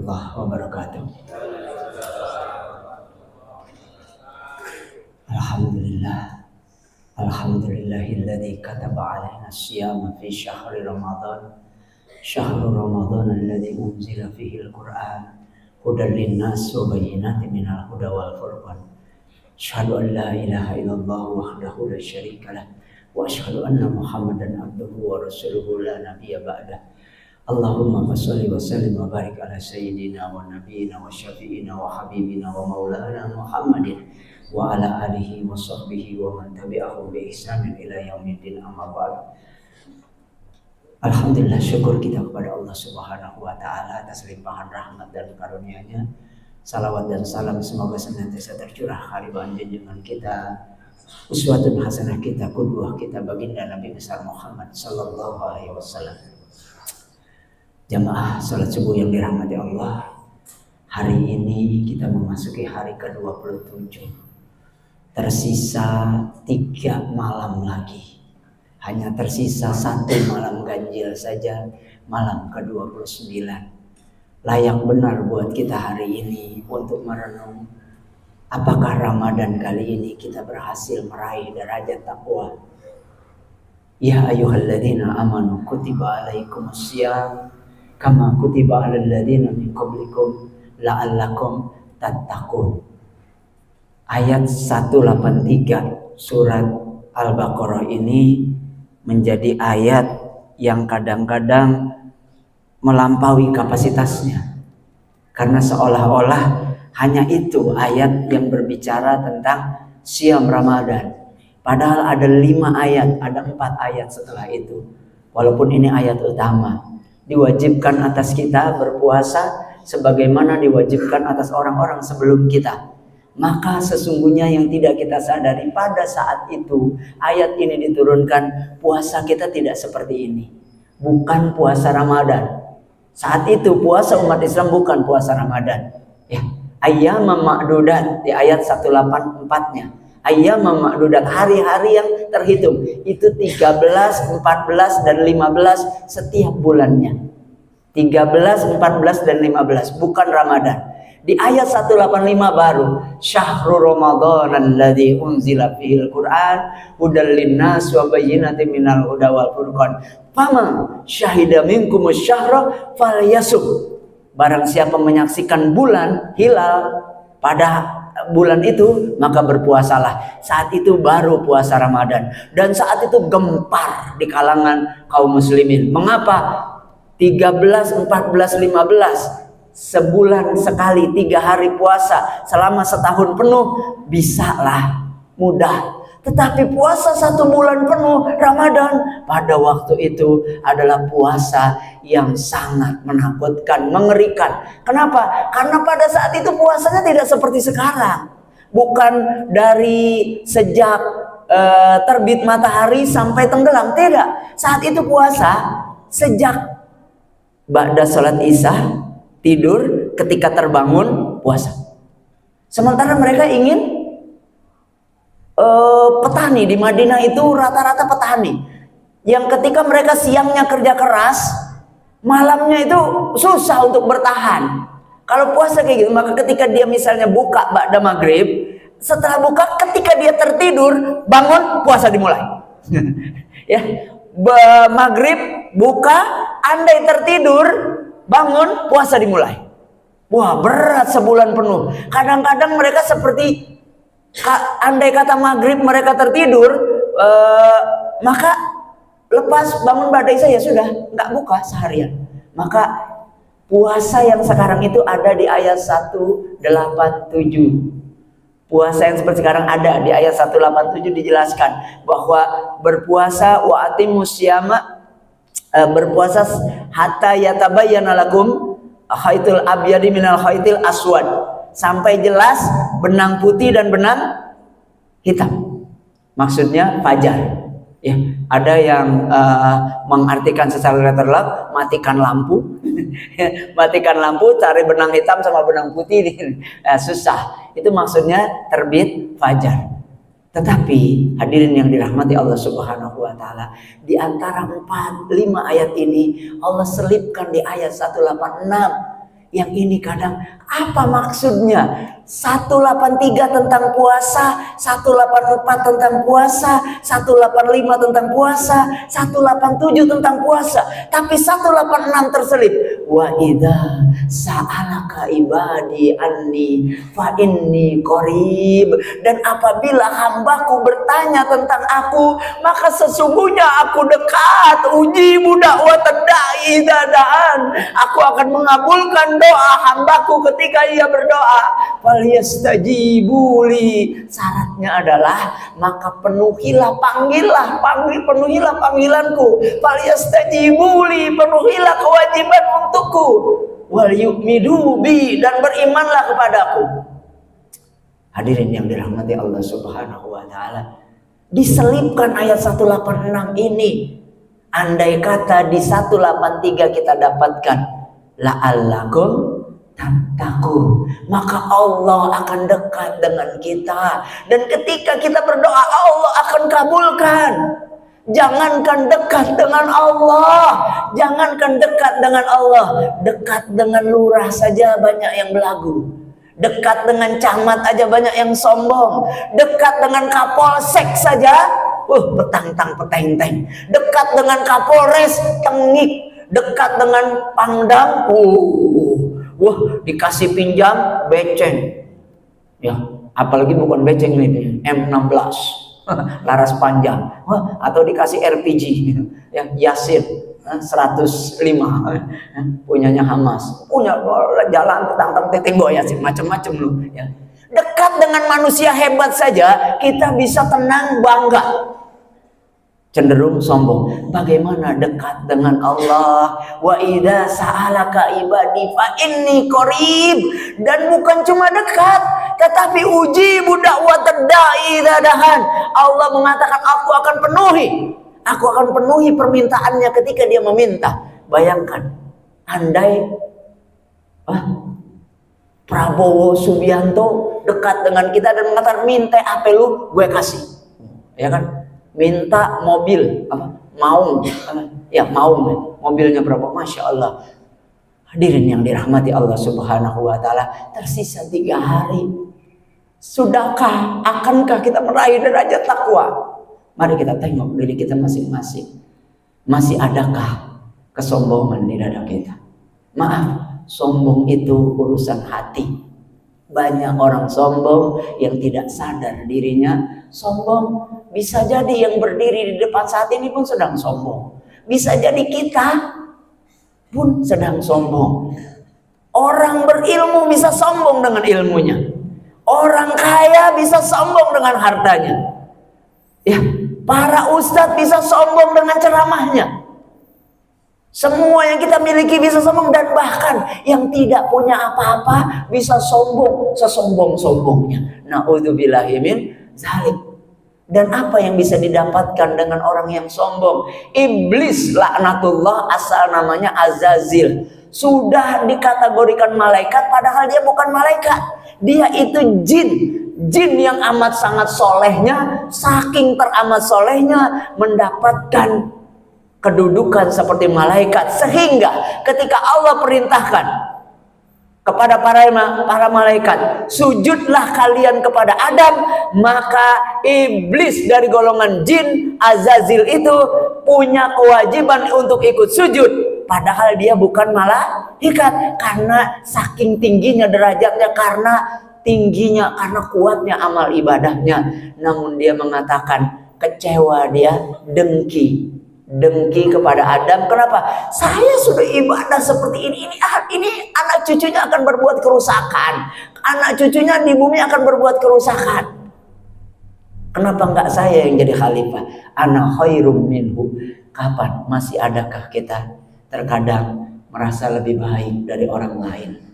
warahmatullahi wabarakatuh. Alhamdulillah. Alhamdulillahilladzi kataba alaina siyama fi syahri Ramadan. Syahrul Ramadan alladzi unzila fihi al-Qur'an hudan linnas wa bayyinatin minal huda wal furqan. Asyhadu an la ilaha illallah wahdahu la syarika lah wa asyhadu anna Muhammadan abduhu wa rasuluhu la nabiyya ba'dah. Allahumma shalli wa sallim wa barik ala sayyidina wa nabiyyina wa syafi'ina wa habibina wa maulana Muhammadin wa ala alihi wa sahbihi wa man tabi'ahum bi ihsanin ila yaumiddin, amma ba'd. Alhamdulillah, syukur kita kepada Allah Subhanahu wa taala atas limpahan rahmat dan karunia-Nya. Salawat dan salam semoga senantiasa tercurah hariban junjungan kita, uswatun hasanah kita, qudwah kita, baginda Nabi besar Muhammad sallallahu alaihi wasallam. Jamaah salat subuh yang dirahmati Allah, hari ini kita memasuki hari ke-27. Tersisa 3 malam lagi. Hanya tersisa 1 malam ganjil saja, malam ke-29. Layak benar buat kita hari ini untuk merenung apakah Ramadan kali ini kita berhasil meraih derajat takwa. Ya ayyuhalladzina amanu kutiba alaikumussyam kama kutiba alal ladzina min qablikum la'allakum tattaqun. Ayat 183 surat Al-Baqarah ini menjadi ayat yang kadang-kadang melampaui kapasitasnya, karena seolah-olah hanya itu ayat yang berbicara tentang siam Ramadan. Padahal ada 5 ayat, ada 4 ayat setelah itu. Walaupun ini ayat utama, diwajibkan atas kita berpuasa sebagaimana diwajibkan atas orang-orang sebelum kita. Maka sesungguhnya yang tidak kita sadari, pada saat itu ayat ini diturunkan, puasa kita tidak seperti ini. Bukan puasa Ramadan. Saat itu puasa umat Islam bukan puasa Ramadan. Ya, ayyamam ma'dudat di ayat 184-nya. Ayyamam ma'dudat, hari-hari yang terhitung. Itu 13, 14 dan 15 setiap bulannya. 13, 14 dan 15, bukan Ramadan. Di ayat 185 baru syahrul Ramadan alladzi unzila fihil Qur'an hudal linnas wa bayyinatin minal huda wal furqan. Faman syahida minkumus syahra falyasum. Barang siapa menyaksikan bulan hilal pada bulan itu, maka berpuasalah. Saat itu baru puasa Ramadan, dan saat itu gempar di kalangan kaum muslimin. Mengapa? 13, 14, 15 sebulan sekali, 3 hari puasa selama setahun penuh bisalah, mudah. Tetapi puasa 1 bulan penuh Ramadan pada waktu itu adalah puasa yang sangat menakutkan, mengerikan. Kenapa? Karena pada saat itu puasanya tidak seperti sekarang. Bukan dari sejak terbit matahari sampai tenggelam, tidak. Saat itu puasa sejak ba'da salat Isya tidur, ketika terbangun puasa. Sementara mereka ingin petani di Madinah itu rata-rata petani yang ketika mereka siangnya kerja keras, malamnya itu susah untuk bertahan. Kalau puasa kayak gitu, maka ketika dia misalnya buka ba'da maghrib, setelah buka ketika dia tertidur, bangun puasa dimulai. Ya, maghrib buka, andai tertidur, bangun puasa dimulai. Wah, berat sebulan penuh. Kadang-kadang mereka seperti andai kata maghrib mereka tertidur, maka lepas bangun badai saya sudah nggak buka seharian. Maka puasa yang sekarang itu ada di ayat 187. Puasa yang seperti sekarang ada di ayat 187, dijelaskan bahwa berpuasa wa atimus syiyama, berpuasa hatta yatabayyana lakum khaitul abyadi minal khaitil aswad, sampai jelas benang putih dan benang hitam. Maksudnya fajar. Ya, ada yang mengartikan secara literal, matikan lampu. Matikan lampu, cari benang hitam sama benang putih, susah. Itu maksudnya terbit fajar. Tetapi hadirin yang dirahmati Allah Subhanahu wa taala, di antara 4-5 ayat ini Allah selipkan di ayat 186 Yang ini kadang apa maksudnya? 183 tentang puasa, 184 tentang puasa, 185 tentang puasa, 187 tentang puasa. Tapi 186 terselip. Wa idza sa'alaka ibadi anni fa inni qarib. Dan apabila hambaku bertanya tentang aku, maka sesungguhnya aku dekat. Ujibu da'watad da'i idza da'an. Aku akan mengabulkan doa hambaku ketika ia berdoa. Falyastajibuli. Syaratnya adalah maka penuhilah penuhilah panggilanku. Falyastajibuli, penuhilah kewajiban untukku. Wal yu'minu bi, dan berimanlah kepadaku. Hadirin yang dirahmati Allah Subhanahu wa taala, diselipkan ayat 186 ini. Andai kata di 183 kita dapatkan la'allakum tattaqun, maka Allah akan dekat dengan kita. Dan ketika kita berdoa, Allah akan kabulkan. Jangankan dekat dengan Allah, jangankan dekat dengan Allah, dekat dengan lurah saja banyak yang belagu. Dekat dengan camat aja banyak yang sombong. Dekat dengan kapolsek saja petang-tang peteng-teng. Dekat dengan kapolres tengik. Dekat dengan pangdam dikasih pinjam beceng. Ya, apalagi bukan beceng ini, M16. Laras panjang. Atau dikasih RPG gitu. Ya, Yasin 105 punyanya Hamas. Punya jalan petang-tang tembok Yasin macam-macam loh ya. Dekat dengan manusia hebat saja kita bisa tenang bangga. Cenderung sombong. Bagaimana dekat dengan Allah? Wa idza sa'alaka ibadi fa inni qarib. Dan bukan cuma dekat, tetapi ujibu da'watad da'i idza dahan. Allah mengatakan aku akan penuhi permintaannya ketika dia meminta. Bayangkan, andai Prabowo Subianto dekat dengan kita dan mengatakan minta apa lu, gue kasih. Ya kan? Minta mobil Maung mobilnya berapa, Masya Allah. Hadirin yang dirahmati Allah Subhanahu wa taala, tersisa 3 hari. Sudahkah, akankah kita meraih derajat takwa? Mari kita tengok diri kita masing-masing. Masih adakah kesombongan di dada kita? Maaf, sombong itu urusan hati. Banyak orang sombong yang tidak sadar dirinya sombong. Bisa jadi yang berdiri di depan saat ini pun sedang sombong. Bisa jadi kita pun sedang sombong. Orang berilmu bisa sombong dengan ilmunya. Orang kaya bisa sombong dengan hartanya. Ya, para ustadz bisa sombong dengan ceramahnya. Semua yang kita miliki bisa sombong, dan bahkan yang tidak punya apa-apa bisa sombong sesombong-sombongnya. Na'udzubillahi min dzalik. Dan apa yang bisa didapatkan dengan orang yang sombong? Iblis laknatullah, asal namanya Azazil, sudah dikategorikan malaikat padahal dia bukan malaikat. Dia itu jin yang amat sangat solehnya, saking teramat solehnya mendapatkan kedudukan seperti malaikat, sehingga ketika Allah perintahkan kepada para malaikat, sujudlah kalian kepada Adam, maka iblis dari golongan jin Azazil itu punya kewajiban untuk ikut sujud, padahal dia bukan malaikat, karena saking tingginya derajatnya, karena kuatnya amal ibadahnya. Namun dia mengatakan kecewa, dia dengki kepada Adam. Kenapa? Saya sudah ibadah seperti ini anak cucunya akan berbuat kerusakan. Anak cucunya di bumi akan berbuat kerusakan. Kenapa enggak saya yang jadi khalifah? Ana khairum minhu. Kapan? Masih adakah kita terkadang merasa lebih baik dari orang lain?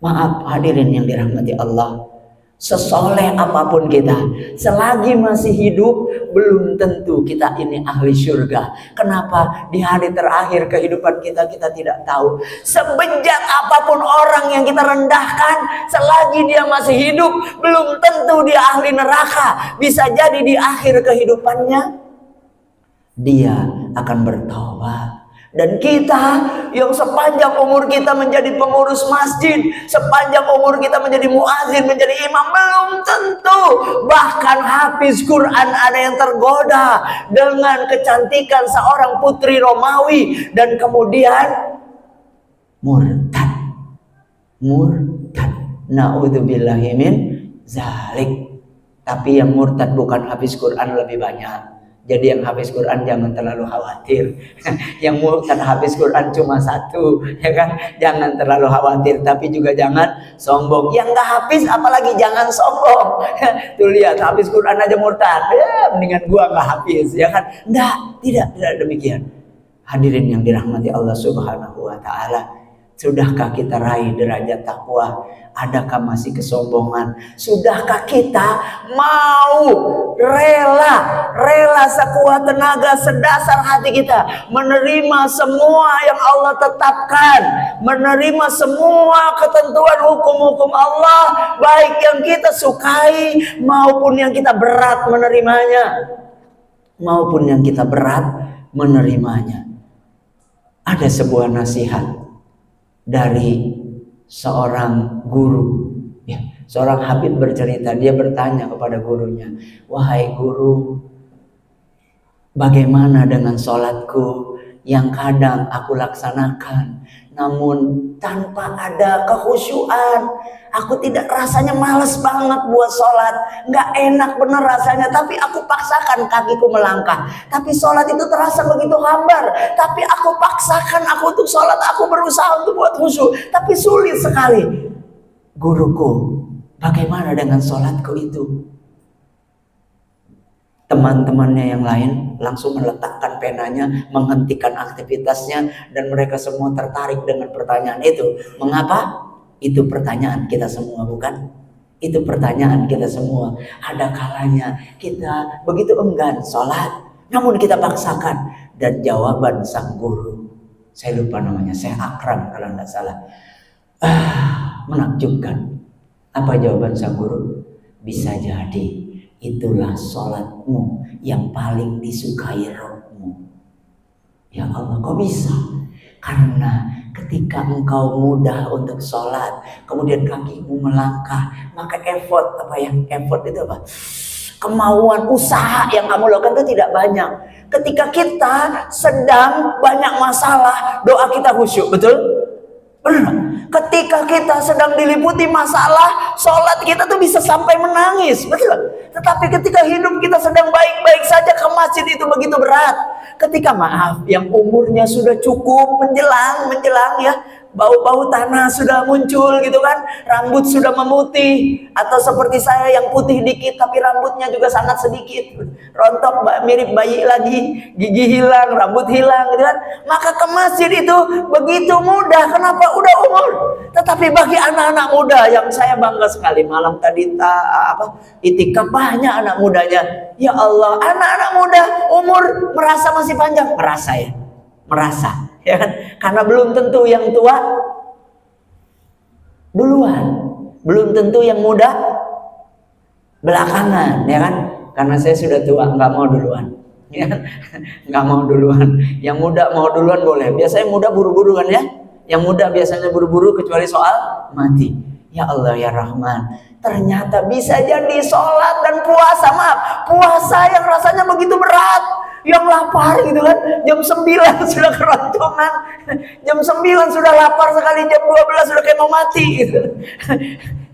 Maaf hadirin yang dirahmati Allah, sesoleh apapun kita, selagi masih hidup belum tentu kita ini ahli surga. Kenapa? Di hari terakhir kehidupan kita tidak tahu. Semenjak apapun orang yang kita rendahkan, selagi dia masih hidup belum tentu dia ahli neraka. Bisa jadi di akhir kehidupannya dia akan bertobat. Dan kita yang sepanjang umur kita menjadi pengurus masjid, sepanjang umur kita menjadi muazin, menjadi imam, belum tentu bahkan hafiz Quran ada yang tergoda dengan kecantikan seorang putri Romawi dan kemudian murtad. Na'udzubillahi min zalik. Tapi yang murtad bukan hafiz Quran lebih banyak. Jadi yang hafiz Quran jangan terlalu khawatir. Yang murtad hafiz Quran cuma satu, ya kan? Jangan terlalu khawatir, tapi juga jangan sombong. Yang nggak hafiz apalagi jangan sombong. Tuh lihat, hafiz Quran aja murtad. Ya, mendingan gua nggak hafiz, ya kan? Tidak demikian. Hadirin yang dirahmati Allah Subhanahu wa taala, sudahkah kita raih derajat takwa? Adakah masih kesombongan? Sudahkah kita mau rela sekuat tenaga, sedasar hati kita menerima semua yang Allah tetapkan, menerima semua ketentuan hukum-hukum Allah, baik yang kita sukai maupun yang kita berat menerimanya, Ada sebuah nasihat dari seorang guru, ya, seorang habib bercerita. Dia bertanya kepada gurunya, wahai guru, bagaimana dengan sholatku yang kadang aku laksanakan namun tanpa ada kekhusyuan? Aku tidak, rasanya males banget buat sholat, nggak enak bener rasanya, tapi aku paksakan kakiku melangkah. Tapi sholat itu terasa begitu hambar, tapi aku paksakan aku untuk sholat, aku berusaha untuk buat khusyuk, tapi sulit sekali. Guruku, bagaimana dengan sholatku itu? Teman-temannya yang lain langsung meletakkan penanya, menghentikan aktivitasnya, dan mereka semua tertarik dengan pertanyaan itu. Mengapa? Itu pertanyaan kita semua, bukan? Itu pertanyaan kita semua. Ada kalanya kita begitu enggan sholat, namun kita paksakan. Dan jawaban sang guru, saya lupa namanya, Syekh Akram kalau tidak salah, menakjubkan. Apa jawaban sang guru? Bisa jadi itulah sholatmu yang paling disukai Rabbmu. Ya Allah, kok bisa? Karena ketika engkau mudah untuk sholat, kemudian kakimu melangkah, maka effort itu apa? Kemauan, usaha yang kamu lakukan itu tidak banyak. Ketika kita sedang banyak masalah, doa kita khusyuk, betul? Benar. Ketika kita sedang diliputi masalah, sholat kita tuh bisa sampai menangis, betul? Tetapi ketika hidup kita sedang baik-baik saja, ke masjid itu begitu berat. Ketika yang umurnya sudah cukup menjelang ya, bau-bau tanah sudah muncul gitu kan, rambut sudah memutih, atau seperti saya yang putih dikit tapi rambutnya juga sangat sedikit, rontok mirip bayi lagi, gigi hilang, rambut hilang gitu kan, maka ke masjid itu begitu mudah. Kenapa? Udah umur. Tetapi bagi anak-anak muda yang saya bangga sekali, malam tadi itikaf banyak anak mudanya. Ya Allah, anak-anak muda umur merasa masih panjang, merasa ya kan? Karena belum tentu yang tua duluan, belum tentu yang muda belakangan, ya kan? Karena saya sudah tua, nggak mau duluan, ya kan? Nggak mau duluan. Yang muda mau duluan boleh. Biasanya muda buru-buru kan ya? Yang muda biasanya buru-buru kecuali soal mati. Ya Allah ya Rahman, ternyata bisa jadi sholat dan puasa, puasa yang rasanya begitu berat, yang lapar gitu kan, jam 9 sudah keroncongan, jam 9 sudah lapar sekali, jam 12 sudah kayak mau mati gitu.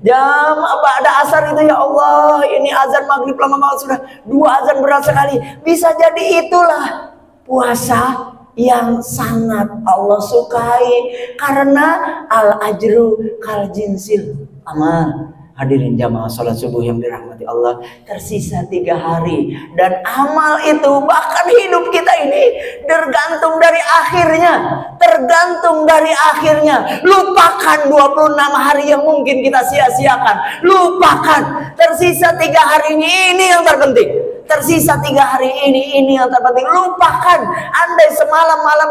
Jam ada asar itu, ya Allah, ini azan maghrib lama banget, sudah 2 azan berat sekali. Bisa jadi itulah puasa yang sangat Allah sukai, karena al-ajru kal jinsil amal. Hadirin jamaah sholat subuh yang dirahmati Allah, tersisa 3 hari, dan amal itu, bahkan hidup kita ini tergantung dari akhirnya. Lupakan 26 hari yang mungkin kita sia-siakan, lupakan. Tersisa 3 hari ini yang terpenting. Tersisa 3 hari ini yang terpenting. Lupakan. Andai semalam malam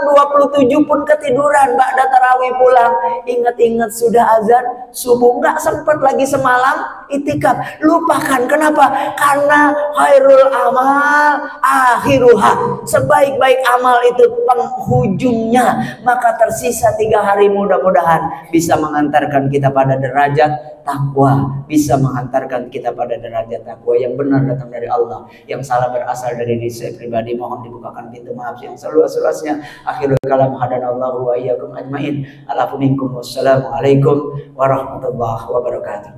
27 pun ketiduran, ba'da tarawih pulang, ingat-ingat sudah azan subuh, nggak sempat lagi semalam itikaf. Lupakan. Kenapa? Karena khairul amal akhiruha. Sebaik-baik amal itu penghujungnya. Maka tersisa 3 hari, mudah-mudahan bisa mengantarkan kita pada derajat takwa, bisa menghantarkan kita pada derajat takwa yang benar datang dari Allah, yang salah berasal dari diri saya pribadi. Mohon dibukakan pintu maaf yang seluas-luasnya. Akhirul kalam, hadanallahu wa iyyakum ajmain. Alafu minkum, wassalamualaikum warahmatullahi wabarakatuh.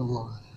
Allah.